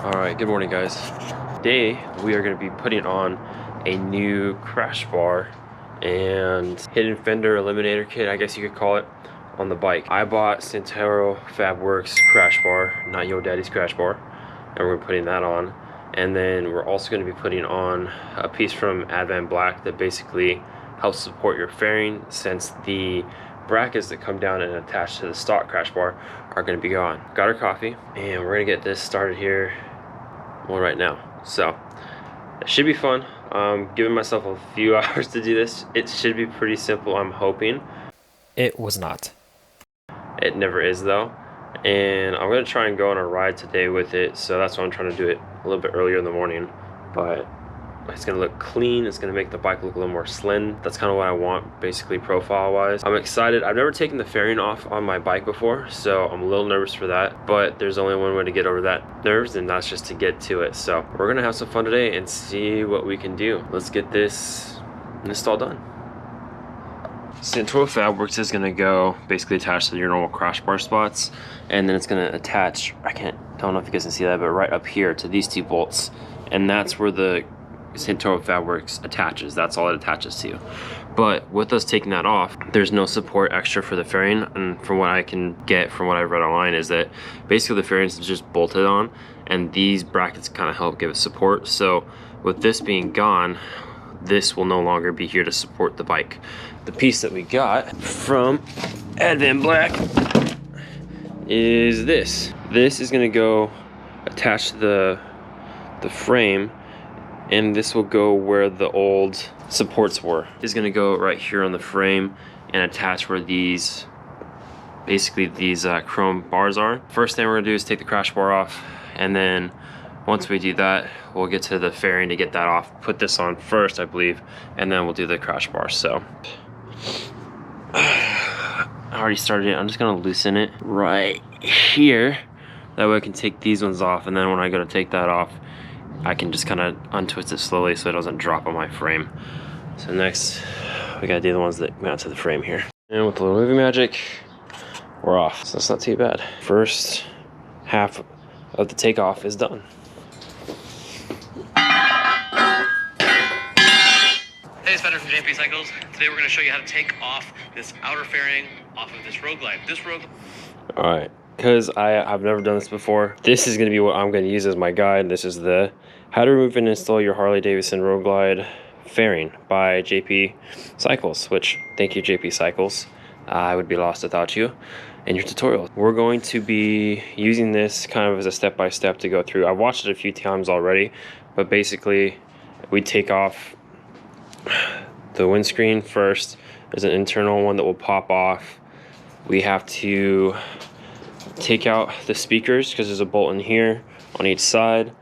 Alright, good morning guys. Today we are going to be putting on a new crash bar and hidden fender eliminator kit, I guess you could call it, on the bike. I bought Santoro Fabworx crash bar, not Yo Daddy's crash bar, and we're putting that on. And then we're also going to be putting on a piece from advanblack that basically helps support your fairing, since the brackets that come down and attach to the stock crash bar are going to be gone. Got our coffee and we're going to get this started here right now. So it should be fun. Giving myself a few hours to do this. It should be pretty simple, I'm hoping. It was not. It never is though. And I'm going to try and go on a ride today with it, so that's why I'm trying to do it a little bit earlier in the morning. But it's going to look clean. It's going to make the bike look a little more slim. That's kind of what I want, basically, profile wise. I'm excited. I've never taken the fairing off on my bike before, so I'm a little nervous for that. But there's only one way to get over that nerves, and that's just to get to it. So we're going to have some fun today and see what we can do. Let's get this install done. Santoro Fabworx is going to go basically attached to your normal crash bar spots, and then it's going to attach, don't know if you guys can see that, but right up here to these two bolts, and that's where the Santoro Fabworx attaches. That's all it attaches to. But with us taking that off, there's no support extra for the fairing, and from what I can get from what I've read online is that basically the fairing is just bolted on, and these brackets kind of help give it support. So with this being gone, this will no longer be here to support the bike. The piece that we got from advanblack is this. This is going to go attached to the frame, and this will go where the old supports were. It's going to go right here on the frame and attach where these chrome bars are. First thing we're going to do is take the crash bar off, and then once we do that, we'll get to the fairing to get that off. Put this on first, I believe, and then we'll do the crash bar. So I already started it. I'm just gonna loosen it right here. That way I can take these ones off, and then when I go to take that off, I can just kind of untwist it slowly so it doesn't drop on my frame. So next, we gotta do the ones that mount to the frame here. And with a little movie magic, we're off. So it's not too bad. First half of the takeoff is done. Hey, it's Peter from JP Cycles. Today we're going to show you how to take off this outer fairing off of this Road Glide. Alright, because I've never done this before, this is going to be what I'm going to use as my guide. This is the How to Remove and Install Your Harley-Davidson Road Glide Fairing by JP Cycles, which, thank you JP Cycles. I would be lost without you in your tutorial. We're going to be using this kind of as a step-by-step to go through. I've watched it a few times already, but basically we take off the windscreen first. There's an internal one that will pop off. We have to take out the speakers because there's a bolt in here on each side.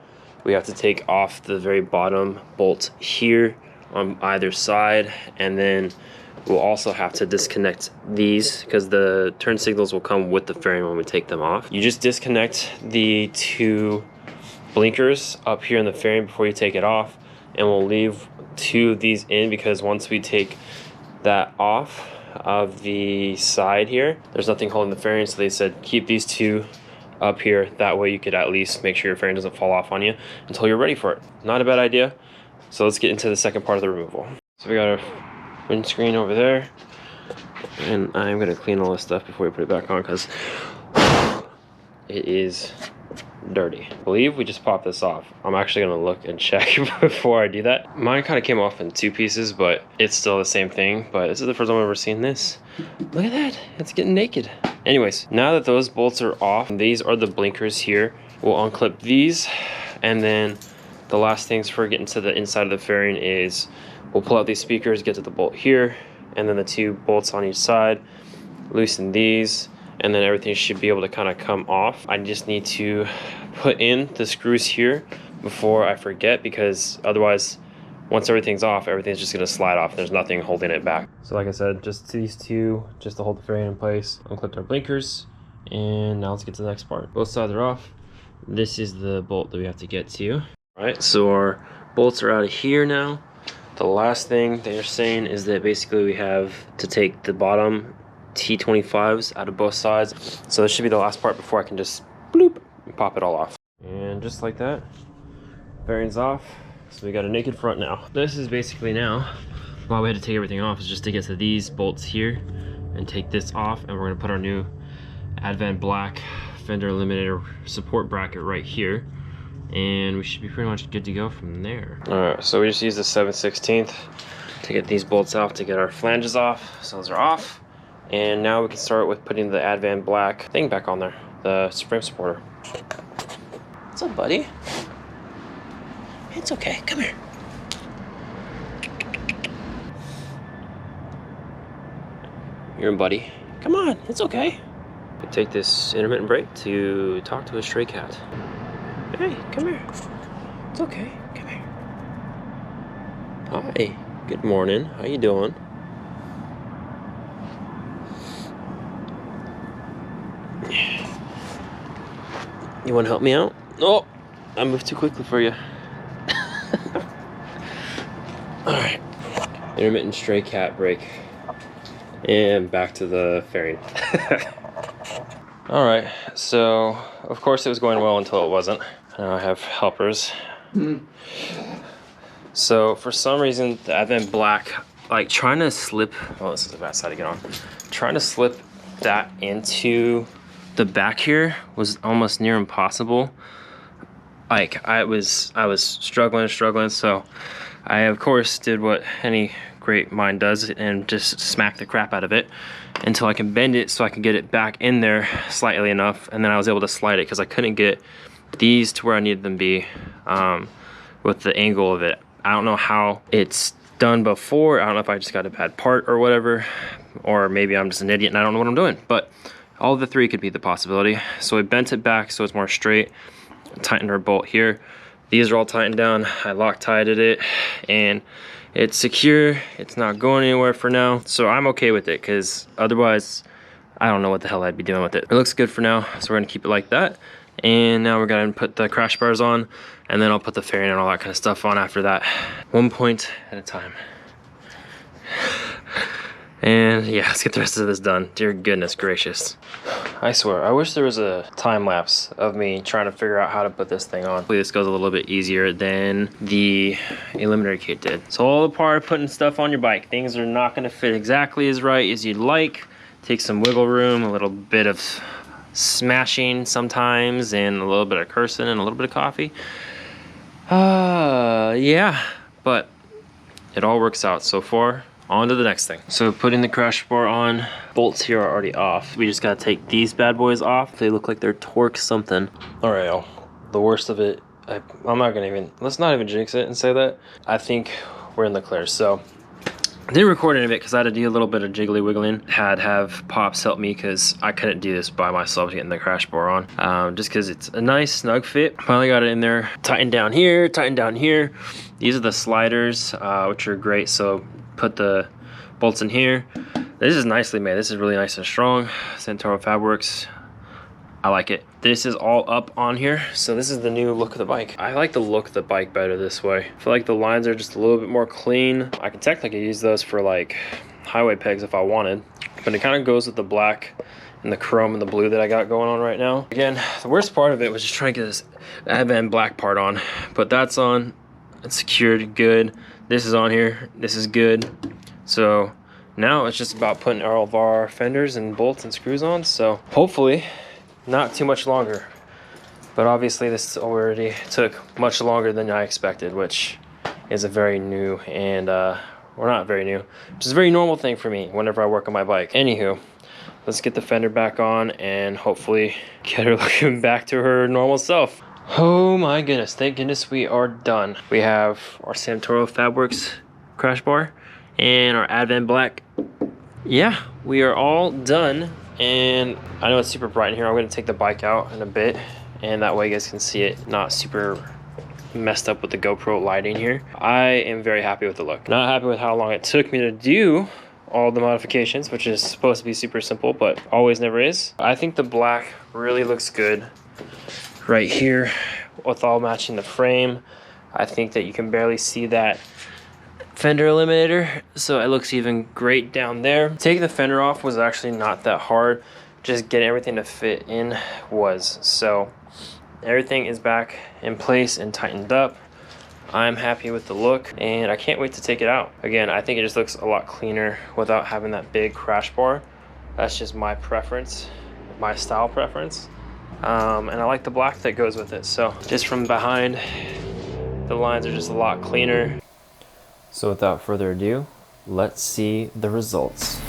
We have to take off the very bottom bolt here on either side, and then we'll also have to disconnect these because the turn signals will come with the fairing when we take them off. You just disconnect the two blinkers up here in the fairing before you take it off, and we'll leave two of these in because once we take that off of the side here, there's nothing holding the fairing, so they said keep these two up here. That way you could at least make sure your fairing doesn't fall off on you until you're ready for it. Not a bad idea. So let's get into the second part of the removal. So we got our windscreen over there, and I'm going to clean all this stuff before we put it back on because it is dirty. I believe we just popped this off. I'm actually going to look and check before I do that. Mine kind of came off in two pieces, but it's still the same thing. But this is the first time I've ever seen this. Look at that, it's getting naked. Anyways, now that those bolts are off, these are the blinkers here. We'll unclip these, and then the last things for getting to the inside of the fairing is we'll pull out these speakers, get to the bolt here, and then the two bolts on each side, loosen these, and then everything should be able to kind of come off. I just need to put in the screws here before I forget, because otherwise, once everything's off, everything's just gonna slide off. There's nothing holding it back. So like I said, just these two, just to hold the fairing in place. Unclipped our blinkers, and now let's get to the next part. Both sides are off. This is the bolt that we have to get to. All right, so our bolts are out of here now. The last thing they're saying is that basically we have to take the bottom T25s out of both sides. So this should be the last part before I can just bloop and pop it all off. And And just like that, bearings off. So we got a naked front now. This is basically now why we had to take everything off, is just to get to these bolts here and take this off, and we're gonna put our new advanblack fender eliminator support bracket right here, and we should be pretty much good to go from there. All right, so we just used the 7/16 to get these bolts off, to get our flanges off. So those are off, and now we can start with putting the advanblack thing back on there, the frame supporter. What's up, buddy? It's okay, come here. Here, buddy. Come on, it's okay. We take this intermittent break to talk to a stray cat. Hey, come here. It's okay, come here. Hi, good morning. How you doing? You want to help me out? Oh, I moved too quickly for you. All right, intermittent stray cat break. And back to the fairing. All right, so of course it was going well until it wasn't. Now I have helpers. So for some reason, the advanblack, like trying to slip, oh, this is a bad side to get on. Trying to slip that into the back here was almost near impossible. Like I was struggling, so I of course did what any great mind does and just smack the crap out of it until I can bend it so I can get it back in there slightly enough, and then I was able to slide it because I couldn't get these to where I needed them to be with the angle of it. I don't know how it's done before. I don't know if I just got a bad part or whatever, or maybe I'm just an idiot and I don't know what I'm doing, but all of the three could be the possibility. So I bent it back so it's more straight, tightened our bolt here. These are all tightened down. I Loctited it and it's secure. It's not going anywhere for now. So I'm okay with it, because otherwise I don't know what the hell I'd be doing with it. It looks good for now, so we're gonna keep it like that. And now we're gonna put the crash bars on, and then I'll put the fairing and all that kind of stuff on after that. 1 point at a time. And yeah, let's get the rest of this done. Dear goodness gracious. I swear, I wish there was a time lapse of me trying to figure out how to put this thing on. Hopefully this goes a little bit easier than the eliminator kit did. So all the part of putting stuff on your bike, things are not gonna fit exactly as right as you'd like. Take some wiggle room, a little bit of smashing sometimes, and a little bit of cursing and a little bit of coffee. Yeah, but it all works out so far. On to the next thing. So putting the crash bar on, bolts here are already off. We just gotta take these bad boys off. They look like they're torqued something. All right, y'all. The worst of it, I'm not gonna even, let's not even jinx it and say that. I think we're in the clear. So I didn't record any of it because I had to do a little bit of jiggly wiggling. Had to have Pops help me because I couldn't do this by myself getting the crash bar on. Just because it's a nice snug fit. Finally got it in there. Tighten down here, tighten down here. These are the sliders, which are great. So put the bolts in here. This is nicely made. This is really nice and strong. Santoro Fabworx. I like it. This is all up on here, so this is the new look of the bike. I like the look of the bike better this way. I feel like the lines are just a little bit more clean. I could technically use those for like highway pegs if I wanted, but it kind of goes with the black and the chrome and the blue that I got going on right now. Again, the worst part of it was just trying to get this advanblack part on, but that's on. It's secured good. This is on here. This is good. So now it's just about putting all of our fenders and bolts and screws on. So hopefully not too much longer, but obviously this already took much longer than I expected, which is a very new and well, not very new, which is a very normal thing for me whenever I work on my bike. Anywho, let's get the fender back on and hopefully get her looking back to her normal self. Oh my goodness, thank goodness we are done. We have our Santoro Fabworx crash bar and our advanblack. Yeah, we are all done. And I know it's super bright in here. I'm gonna take the bike out in a bit, and that way you guys can see it not super messed up with the GoPro lighting here. I am very happy with the look. Not happy with how long it took me to do all the modifications, which is supposed to be super simple, but always never is. I think the black really looks good right here with all matching the frame. I think that you can barely see that fender eliminator, so it looks even great down there. Taking the fender off was actually not that hard. Just getting everything to fit in was. So Everything is back in place and tightened up. I'm happy with the look and I can't wait to take it out. Again, I think it just looks a lot cleaner without having that big crash bar. That's just my preference, my style preference. And I like the black that goes with it. So just from behind, the lines are just a lot cleaner. So without further ado, let's see the results.